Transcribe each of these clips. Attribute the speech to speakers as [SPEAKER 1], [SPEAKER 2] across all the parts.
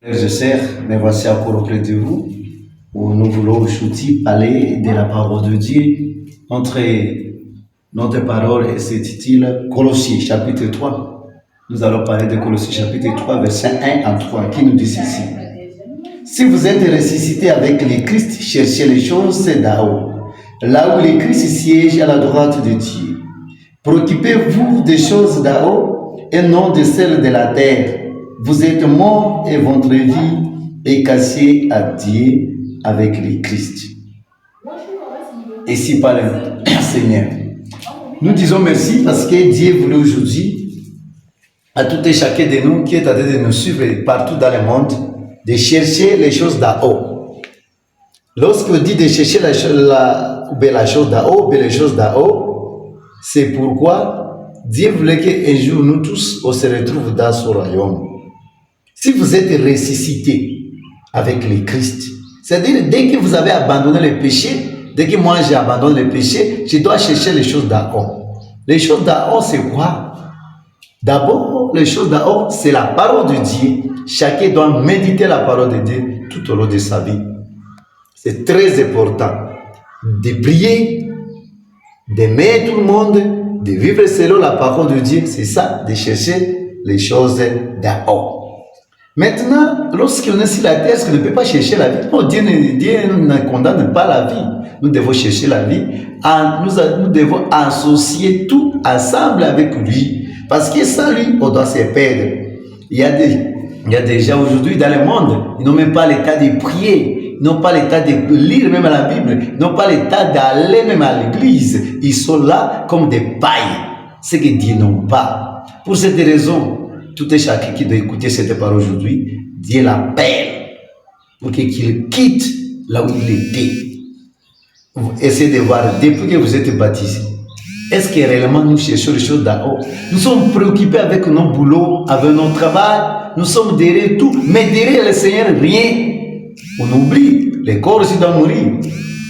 [SPEAKER 1] Frères et sœurs, me voici encore auprès de vous, où nous voulons aujourd'hui parler de la parole de Dieu. Notre parole est ce titre, Colossiens chapitre 3. Nous allons parler de Colossiens chapitre 3, verset 1 à 3, qui nous dit ceci. Si vous êtes ressuscité avec le Christ, cherchez les choses d'en haut, là où le Christ siège à la droite de Dieu. Préoccupez-vous des choses d'en haut et non de celles de la terre. Vous êtes morts et votre vie est cachée à Dieu avec le Christ. Ici par le Seigneur. Nous disons merci parce que Dieu voulait aujourd'hui à tout et chacun de nous qui est en train de nous suivre partout dans le monde de chercher les choses d'en haut. Lorsqu'on dit de chercher la chose d'en haut, les choses d'en haut, c'est pourquoi Dieu voulait qu'un jour nous tous on se retrouve dans son royaume. Si vous êtes ressuscité avec le Christ, c'est-à-dire dès que vous avez abandonné le péché, dès que moi j'ai abandonné le péché, je dois chercher les choses d'en haut. Les choses d'en haut, c'est quoi? D'abord, les choses d'en haut, c'est la parole de Dieu. Chacun doit méditer la parole de Dieu tout au long de sa vie. C'est très important de prier, d'aimer tout le monde, de vivre selon la parole de Dieu. C'est ça, de chercher les choses d'en haut. Maintenant, lorsqu'on est sur la terre, est-ce qu'on ne peut pas chercher la vie? Non, Dieu ne condamne pas la vie. Nous devons chercher la vie. Nous devons associer tout ensemble avec lui. Parce que sans lui, on doit se perdre. Il y a des gens aujourd'hui dans le monde, ils n'ont même pas l'état de prier. Ils n'ont pas l'état de lire même la Bible. Ils n'ont pas l'état d'aller même à l'église. Ils sont là comme des pailles. Ce que Dieu n'a pas. Pour cette raison, tout et chacun qui doit écouter cette parole aujourd'hui, Dieu l'appelle pour qu'il quitte là où il était. Essayez de voir, depuis que vous êtes baptisés, est-ce que réellement nous cherchons les choses d'en haut? Nous sommes préoccupés avec nos boulots, avec notre travail, nous sommes derrière tout, mais derrière le Seigneur, rien. On oublie, le corps aussi doit mourir,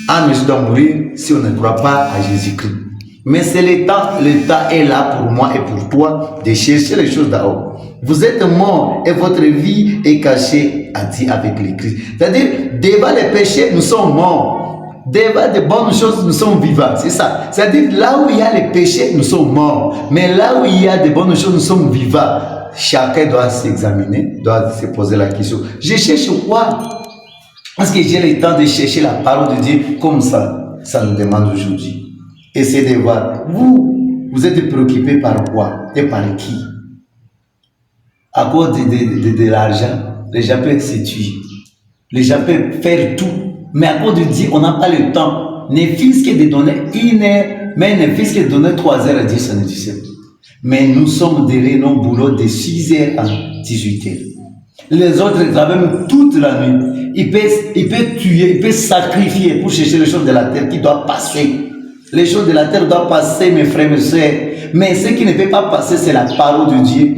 [SPEAKER 1] l'âme aussi doit mourir si on ne croit pas à Jésus-Christ. Mais c'est le temps est là pour moi et pour toi de chercher les choses d'en haut. Vous êtes morts et votre vie est cachée à Dieu avec le Christ. C'est-à-dire, devant les péchés, nous sommes morts. Devant de bonnes choses, nous sommes vivants. C'est ça. C'est-à-dire, là où il y a les péchés, nous sommes morts. Mais là où il y a de bonnes choses, nous sommes vivants. Chacun doit s'examiner, doit se poser la question. Je cherche quoi? Est-ce que j'ai le temps de chercher la parole de Dieu comme ça nous demande aujourd'hui? Essayez de voir. Vous êtes préoccupé par quoi et par qui? À cause de l'argent, les gens peuvent se tuer. Les gens peuvent faire tout. Mais à cause de Dieu, on n'a pas le temps. Ne fût-ce que de donner 1 heure, mais ne fût-ce que de donner 3 heures à Dieu, ça ne dit pas. Mais nous sommes derrière nos boulots de 6 heures à 18 heures. Les autres travaillent toute la nuit. Ils peuvent tuer, ils peuvent sacrifier pour chercher les choses de la terre qui doivent passer. Les choses de la terre doivent passer, mes frères et sœurs. Mais ce qui ne peut pas passer, c'est la parole de Dieu.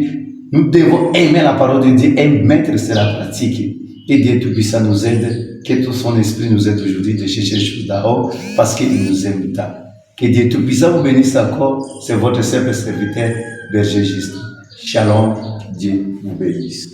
[SPEAKER 1] Nous devons aimer la parole de Dieu et mettre sur la pratique. Que Dieu Tout-Puissant nous aide, que tout son esprit nous aide aujourd'hui de chercher les choses d'en haut parce qu'il nous aime tant. Que Dieu Tout-Puissant vous bénisse encore. C'est votre simple serviteur, Berger Juste. Shalom, Dieu vous bénisse.